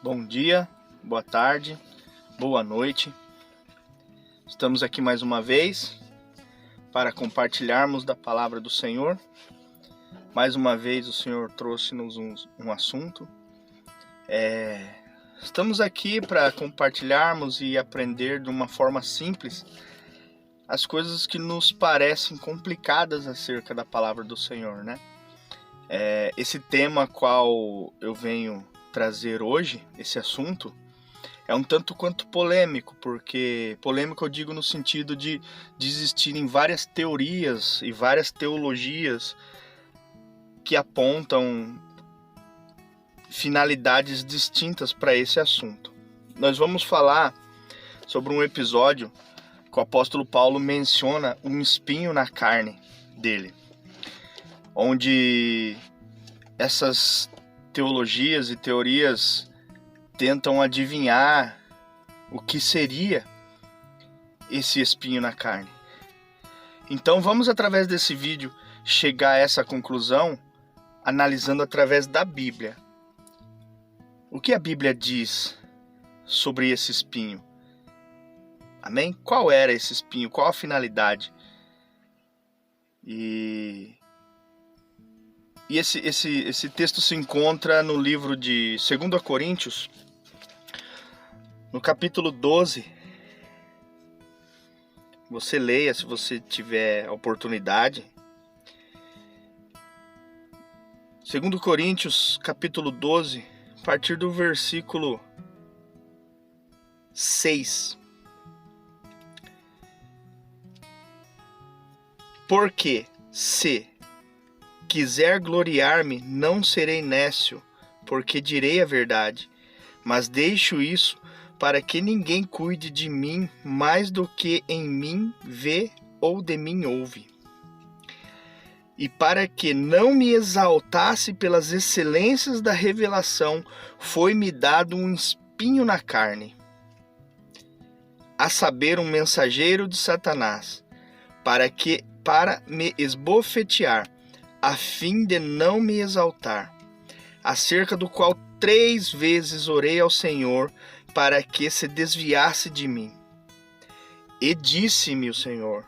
Bom dia, boa tarde, boa noite. Estamos aqui mais uma vez para compartilharmos da palavra do Senhor. Mais uma vez o Senhor trouxe-nos um assunto. Estamos aqui para compartilharmos e aprender de uma forma simples as coisas que nos parecem complicadas acerca da palavra do Senhor, né? Esse tema qual eu venho trazer hoje, esse assunto, é um tanto quanto polêmico, porque polêmico eu digo no sentido de existirem várias teorias e várias teologias que apontam finalidades distintas para esse assunto. Nós vamos falar sobre um episódio que o apóstolo Paulo menciona um espinho na carne dele, onde essas teologias e teorias tentam adivinhar o que seria esse espinho na carne. Então vamos, através desse vídeo, chegar a essa conclusão analisando através da Bíblia. O que a Bíblia diz sobre esse espinho? Amém? Qual era esse espinho? Qual a finalidade? E esse texto se encontra no livro de 2 Coríntios, no capítulo 12. Você leia se você tiver a oportunidade. 2 Coríntios, capítulo 12, a partir do versículo 6. Porque se quiser gloriar-me, não serei nécio, porque direi a verdade, mas deixo isso para que ninguém cuide de mim mais do que em mim vê ou de mim ouve. E para que não me exaltasse pelas excelências da revelação, foi-me dado um espinho na carne, a saber, um mensageiro de Satanás, para me esbofetear, a fim de não me exaltar, acerca do qual 3 vezes orei ao Senhor para que se desviasse de mim. E disse-me o Senhor: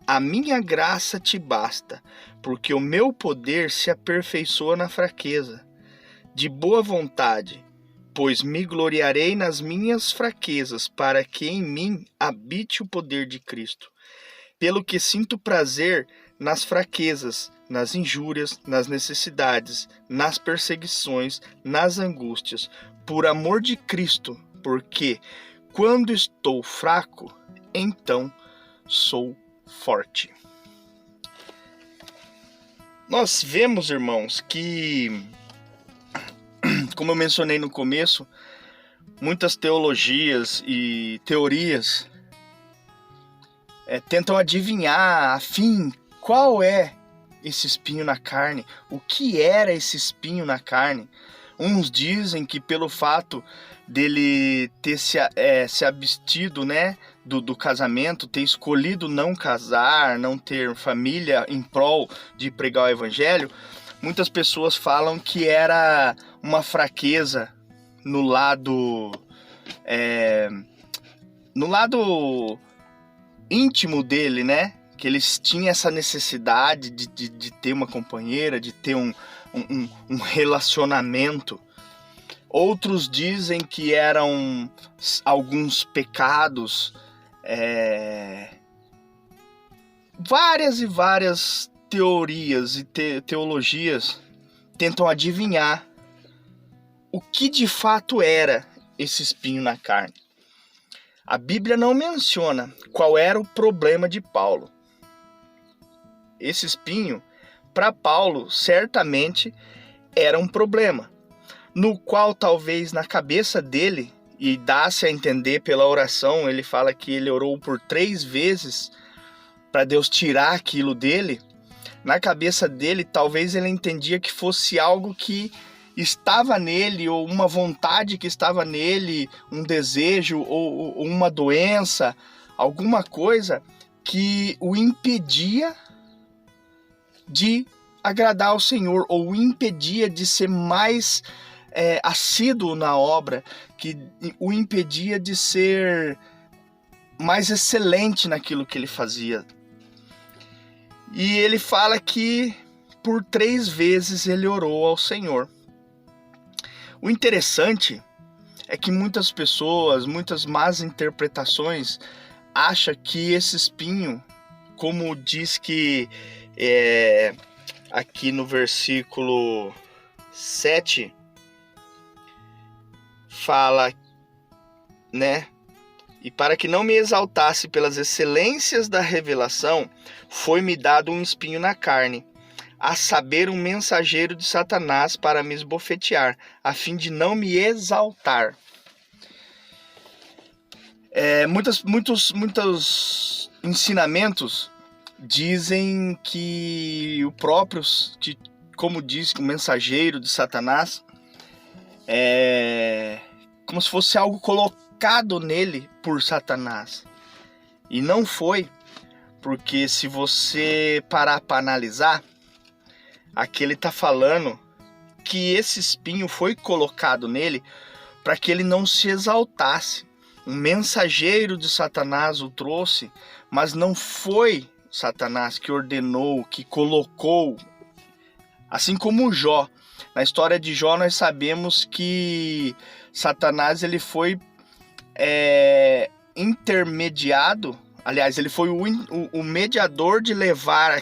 a minha graça te basta, porque o meu poder se aperfeiçoa na fraqueza. De boa vontade, pois me gloriarei nas minhas fraquezas, para que em mim habite o poder de Cristo. Pelo que sinto prazer nas fraquezas, nas injúrias, nas necessidades, nas perseguições, nas angústias, por amor de Cristo, porque quando estou fraco, então sou forte. Nós vemos, irmãos, que, como eu mencionei no começo, muitas teologias e teorias tentam adivinhar, afim, qual é esse espinho na carne, o que era esse espinho na carne. Uns dizem que pelo fato dele ter se abstido, né, do casamento, ter escolhido não casar, não ter família em prol de pregar o evangelho, muitas pessoas falam que era uma fraqueza no lado íntimo dele, né? Que eles tinham essa necessidade de ter uma companheira, de ter um relacionamento. Outros dizem que eram alguns pecados. Várias e várias teorias e teologias tentam adivinhar o que de fato era esse espinho na carne. A Bíblia não menciona qual era o problema de Paulo. Esse espinho, para Paulo, certamente era um problema, no qual talvez na cabeça dele, e dá-se a entender pela oração, ele fala que ele orou por 3 vezes para Deus tirar aquilo dele. Na cabeça dele, talvez ele entendia que fosse algo que estava nele, ou uma vontade que estava nele, um desejo, ou uma doença, alguma coisa que o impedia de agradar ao Senhor, ou o impedia de ser mais assíduo na obra, que o impedia de ser mais excelente naquilo que ele fazia. E ele fala que por 3 vezes ele orou ao Senhor. O interessante é que muitas pessoas, muitas más interpretações, acham que esse espinho, como diz que aqui no versículo 7, fala, né? E para que não me exaltasse pelas excelências da revelação, foi-me dado um espinho na carne, a saber, um mensageiro de Satanás para me esbofetear, a fim de não me exaltar. Muitos ensinamentos dizem que o próprio, como diz, o mensageiro de Satanás, é como se fosse algo colocado nele por Satanás. E não foi, porque se você parar para analisar, aqui ele está falando que esse espinho foi colocado nele para que ele não se exaltasse. Um mensageiro de Satanás o trouxe, mas não foi Satanás que ordenou, que colocou. Assim como Jó. Na história de Jó nós sabemos que Satanás ele foi intermediado, aliás, ele foi o mediador de levar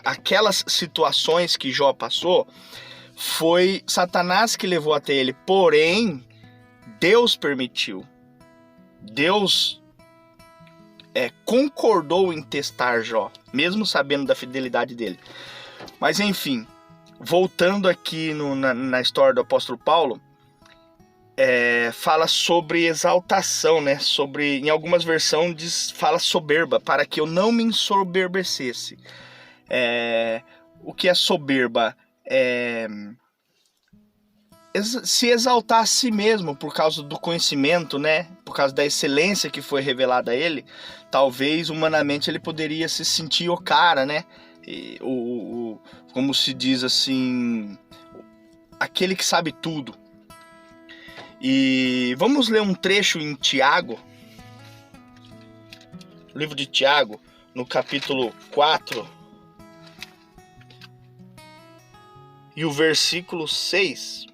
aquelas situações que Jó passou. Foi Satanás que levou até ele, porém Deus permitiu. Deus concordou em testar Jó, mesmo sabendo da fidelidade dele. Mas enfim, voltando aqui na história do apóstolo Paulo, fala sobre exaltação, né? Em algumas versões fala soberba, para que eu não me ensoberbecesse. O que é soberba? Se exaltar a si mesmo por causa do conhecimento, né? Por causa da excelência que foi revelada a ele. Talvez humanamente ele poderia se sentir o cara, né? Como se diz assim, aquele que sabe tudo. E vamos ler um trecho em Tiago, livro de Tiago, no capítulo 4, e o versículo 6.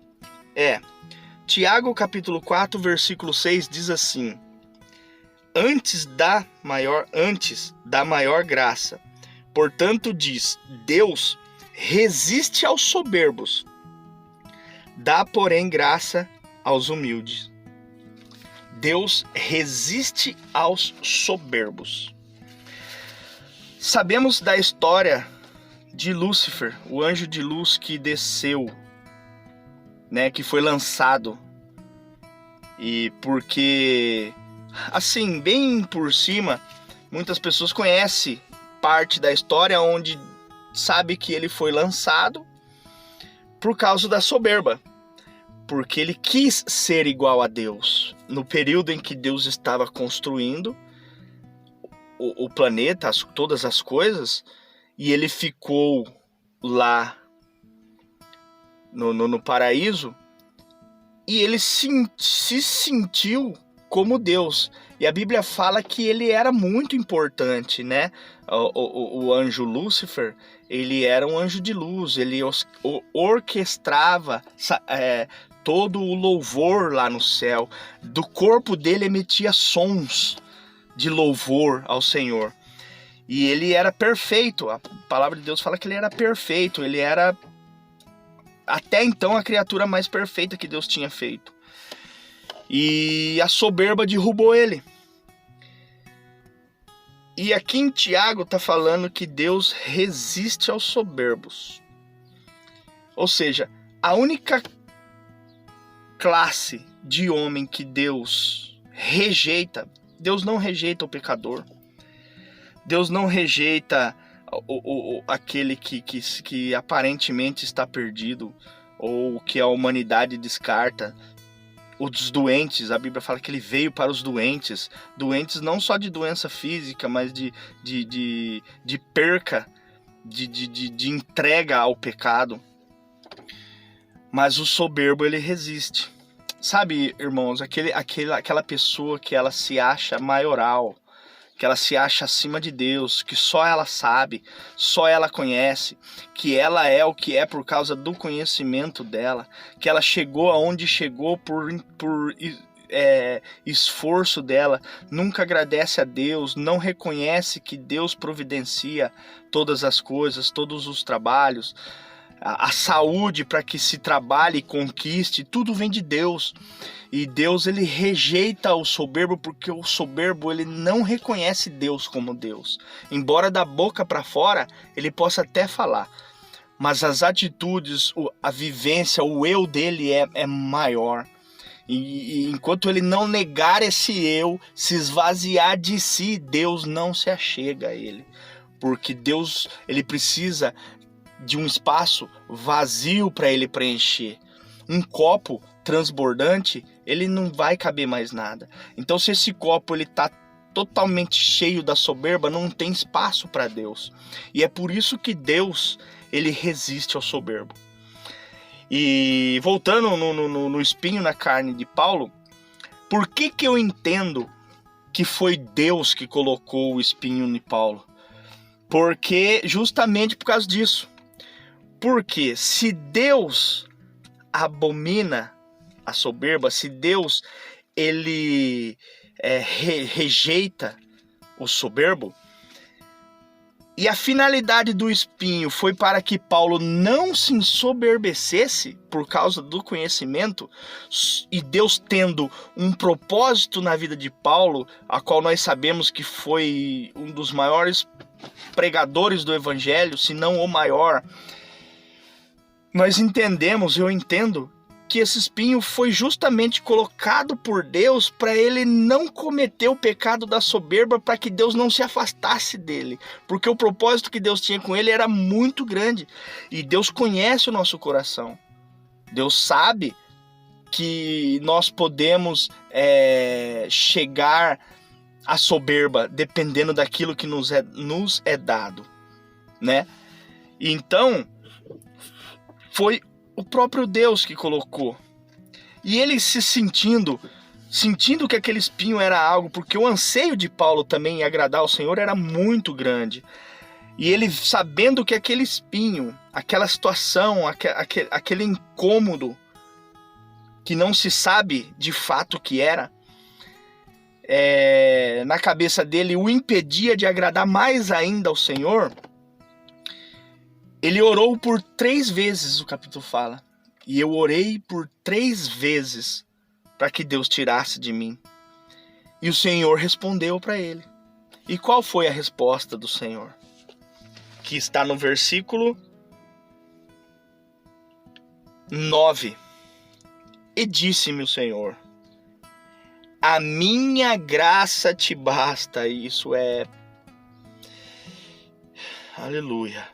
Tiago, capítulo 4, versículo 6 diz assim: Antes da maior graça, portanto diz, Deus resiste aos soberbos, dá, porém, graça aos humildes. Deus resiste aos soberbos. Sabemos da história de Lúcifer, o anjo de luz que desceu, né, que foi lançado. E porque, assim, bem por cima, muitas pessoas conhecem parte da história onde sabe que ele foi lançado por causa da soberba. Porque ele quis ser igual a Deus. No período em que Deus estava construindo o planeta, todas as coisas, e ele ficou lá no paraíso, e ele se sentiu como Deus. E a Bíblia fala que ele era muito importante, né? O anjo Lúcifer, ele era um anjo de luz, ele orquestrava todo o louvor lá no céu. Do corpo dele emitia sons de louvor ao Senhor. E ele era perfeito. A palavra de Deus fala que ele era perfeito. Ele era, até então, a criatura mais perfeita que Deus tinha feito. E a soberba derrubou ele. E aqui em Tiago está falando que Deus resiste aos soberbos. Ou seja, a única classe de homem que Deus rejeita, Deus não rejeita o pecador. Deus não rejeita aquele que aparentemente está perdido, ou que a humanidade descarta. Os doentes, a Bíblia fala que ele veio para os doentes. Doentes não só de doença física, mas de perca, de entrega ao pecado. mas o soberbo ele resiste. Sabe, irmãos, aquela pessoa que ela se acha maioral, que ela se acha acima de Deus, que só ela sabe, só ela conhece, que ela é o que é por causa do conhecimento dela, que ela chegou aonde chegou por esforço dela, nunca agradece a Deus, não reconhece que Deus providencia todas as coisas, todos os trabalhos, a saúde para que se trabalhe e conquiste, tudo vem de Deus. E Deus ele rejeita o soberbo, porque o soberbo ele não reconhece Deus como Deus. Embora da boca para fora ele possa até falar, mas as atitudes, a vivência, o eu dele é maior. E enquanto ele não negar esse eu, se esvaziar de si, Deus não se achega a ele. Porque Deus ele precisa de um espaço vazio para ele preencher. Um copo transbordante, ele não vai caber mais nada. Então, se esse copo ele tá totalmente cheio da soberba, não tem espaço para Deus. E é por isso que Deus ele resiste ao soberbo. E voltando no espinho na carne de Paulo, por que eu entendo que foi Deus que colocou o espinho em Paulo? Porque justamente por causa disso. Porque se Deus abomina a soberba, se Deus ele rejeita o soberbo, e a finalidade do espinho foi para que Paulo não se ensoberbecesse por causa do conhecimento, e Deus tendo um propósito na vida de Paulo, a qual nós sabemos que foi um dos maiores pregadores do evangelho, se não o maior, nós entendemos, eu entendo, que esse espinho foi justamente colocado por Deus para ele não cometer o pecado da soberba, para que Deus não se afastasse dele, porque o propósito que Deus tinha com ele era muito grande, e Deus conhece o nosso coração. Deus sabe que nós podemos chegar à soberba dependendo daquilo que nos é dado, né? Então foi o próprio Deus que colocou. E ele se sentindo que aquele espinho era algo, porque o anseio de Paulo também em agradar ao Senhor era muito grande. E ele sabendo que aquele espinho, aquela situação, aquele incômodo, que não se sabe de fato o que era, na cabeça dele o impedia de agradar mais ainda ao Senhor, ele orou por 3 vezes, o capítulo fala. E eu orei por 3 vezes para que Deus tirasse de mim. E o Senhor respondeu para ele. E qual foi a resposta do Senhor? Que está no versículo 9. E disse-me o Senhor: a minha graça te basta. E isso é... aleluia.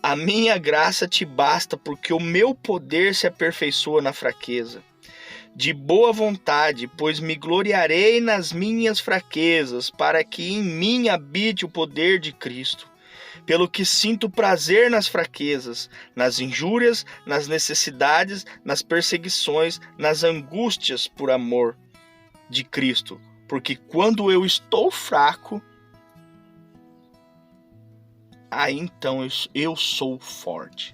A minha graça te basta, porque o meu poder se aperfeiçoa na fraqueza. De boa vontade, pois me gloriarei nas minhas fraquezas, para que em mim habite o poder de Cristo. Pelo que sinto prazer nas fraquezas, nas injúrias, nas necessidades, nas perseguições, nas angústias por amor de Cristo. Porque quando eu estou fraco, aí então eu sou forte.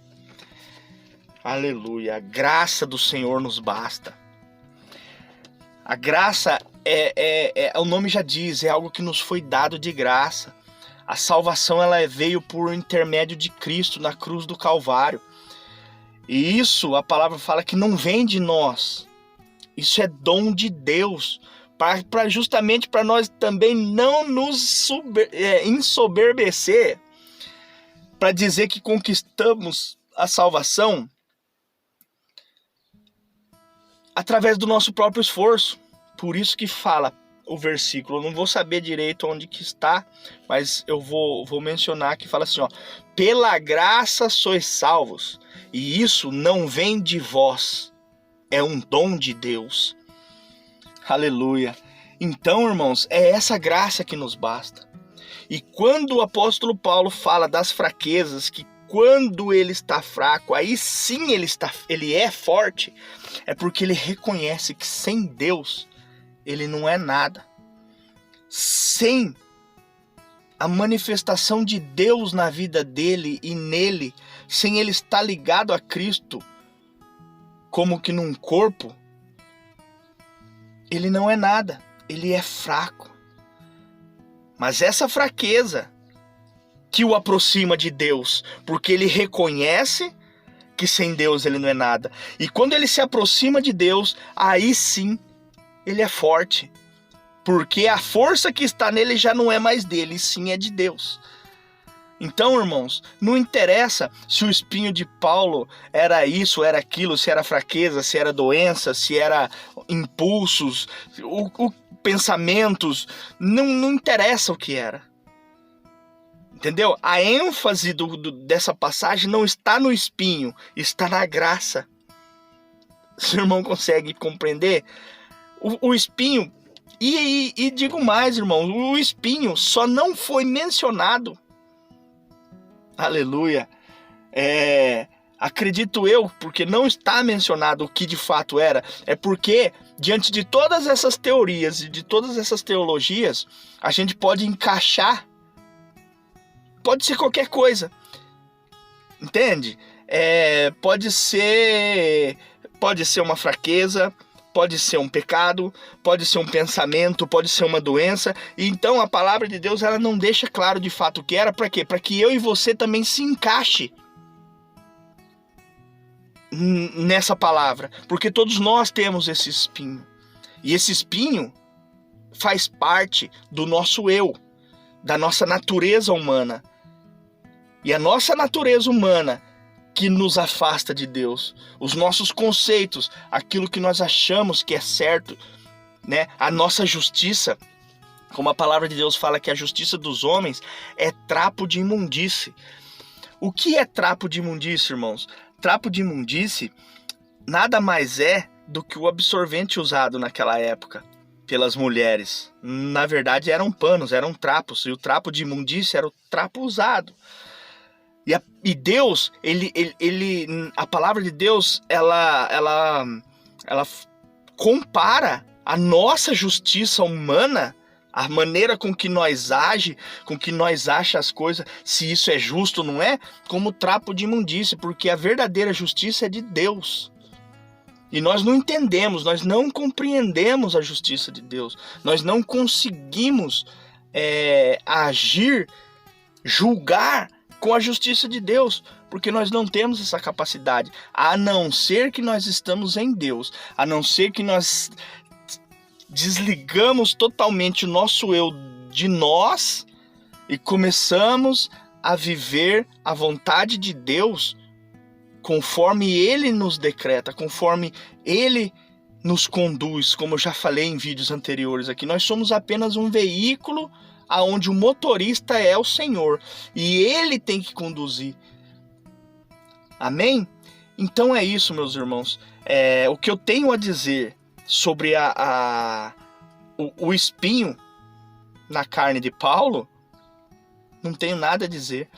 Aleluia. A graça do Senhor nos basta. A graça o nome já diz, é algo que nos foi dado de graça. A salvação ela veio por intermédio de Cristo na cruz do Calvário. E isso a palavra fala que não vem de nós. Isso é dom de Deus, justamente para nós também não nos ensoberbecer, para dizer que conquistamos a salvação através do nosso próprio esforço. Por isso que fala o versículo, eu não vou saber direito onde que está, mas eu vou mencionar que fala assim, ó: pela graça sois salvos, e isso não vem de vós, é um dom de Deus. Aleluia. Então, irmãos, é essa graça que nos basta. E quando o apóstolo Paulo fala das fraquezas, que quando ele está fraco, aí sim ele é forte, é porque ele reconhece que sem Deus ele não é nada. Sem a manifestação de Deus na vida dele e nele, sem ele estar ligado a Cristo, como que num corpo, ele não é nada, ele é fraco. Mas essa fraqueza que o aproxima de Deus, porque ele reconhece que sem Deus ele não é nada. E quando ele se aproxima de Deus, aí sim ele é forte. Porque a força que está nele já não é mais dele, sim é de Deus. Então, irmãos, não interessa se o espinho de Paulo era isso, era aquilo, se era fraqueza, se era doença, se era impulsos, pensamentos, não interessa o que era. Entendeu? A ênfase dessa passagem não está no espinho, está na graça. Se o irmão consegue compreender, o espinho, e digo mais, irmão, o espinho só não foi mencionado, aleluia, acredito eu, porque não está mencionado o que de fato era, é porque diante de todas essas teorias e de todas essas teologias, a gente pode encaixar, pode ser qualquer coisa, entende? Pode ser uma fraqueza, pode ser um pecado, pode ser um pensamento, pode ser uma doença. E então a palavra de Deus ela não deixa claro de fato o que era. Para quê? Para que eu e você também se encaixe nessa palavra. Porque todos nós temos esse espinho. E esse espinho faz parte do nosso eu, da nossa natureza humana. E a nossa natureza humana que nos afasta de Deus, os nossos conceitos, aquilo que nós achamos que é certo, né? A nossa justiça, como a palavra de Deus fala que a justiça dos homens é trapo de imundície. O que é trapo de imundície, irmãos? Trapo de imundície nada mais é do que o absorvente usado naquela época pelas mulheres. Na verdade eram panos, eram trapos, e o trapo de imundície era o trapo usado. E Deus, a palavra de Deus, ela compara a nossa justiça humana, a maneira com que nós age, com que nós acha as coisas, se isso é justo ou não é, como trapo de imundície, porque a verdadeira justiça é de Deus. E nós não entendemos, nós não compreendemos a justiça de Deus, nós não conseguimos agir, julgar com a justiça de Deus, porque nós não temos essa capacidade, a não ser que nós estamos em Deus, a não ser que nós desligamos totalmente o nosso eu de nós e começamos a viver a vontade de Deus conforme Ele nos decreta, conforme Ele nos conduz, como eu já falei em vídeos anteriores aqui. Nós somos apenas um veículo aonde o motorista é o Senhor e Ele tem que conduzir. Amém? Então é isso, meus irmãos. O que eu tenho a dizer sobre o espinho na carne de Paulo, não tenho nada a dizer.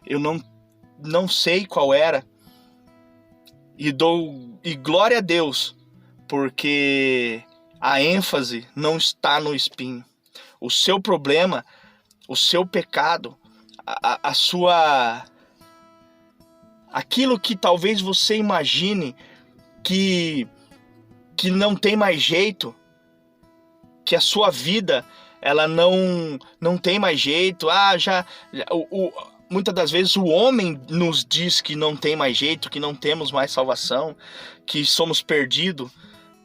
Eu não sei qual era. E glória a Deus, porque a ênfase não está no espinho. O seu problema, o seu pecado, aquilo que talvez você imagine que não tem mais jeito, que a sua vida ela não tem mais jeito. Muitas das vezes o homem nos diz que não tem mais jeito, que não temos mais salvação, que somos perdidos,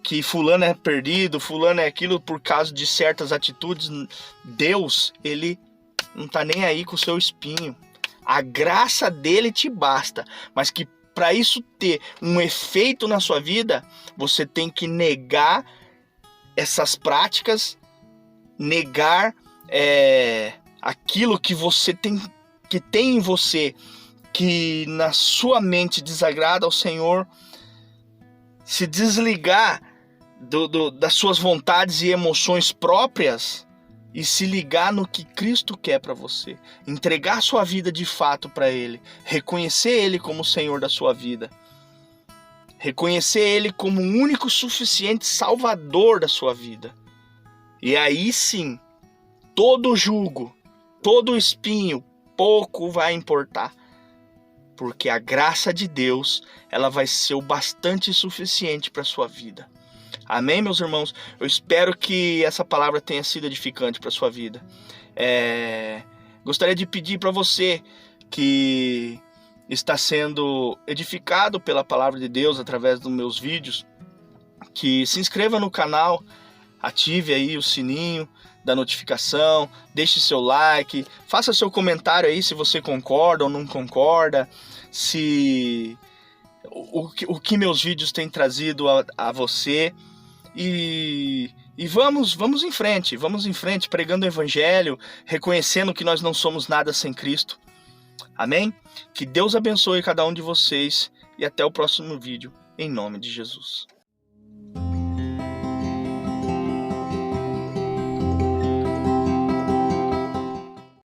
que fulano é perdido, fulano é aquilo por causa de certas atitudes. Deus, Ele não está nem aí com o seu espinho. A graça dele te basta, mas que para isso ter um efeito na sua vida, você tem que negar essas práticas, negar aquilo que você tem em você, que na sua mente desagrada ao Senhor, se desligar das suas vontades e emoções próprias e se ligar no que Cristo quer para você, entregar sua vida de fato para Ele, reconhecer Ele como o Senhor da sua vida, reconhecer Ele como o único suficiente Salvador da sua vida. E aí sim, todo jugo, todo espinho, pouco vai importar, porque a graça de Deus, ela vai ser o bastante suficiente para sua vida. Amém, meus irmãos? Eu espero que essa palavra tenha sido edificante para sua vida. Gostaria de pedir para você que está sendo edificado pela palavra de Deus através dos meus vídeos, que se inscreva no canal, ative aí o sininho da notificação, deixe seu like, faça seu comentário aí se você concorda ou não concorda, se o que meus vídeos têm trazido a você. E vamos em frente pregando o evangelho, reconhecendo que nós não somos nada sem Cristo. Amém? Que Deus abençoe cada um de vocês e até o próximo vídeo, em nome de Jesus.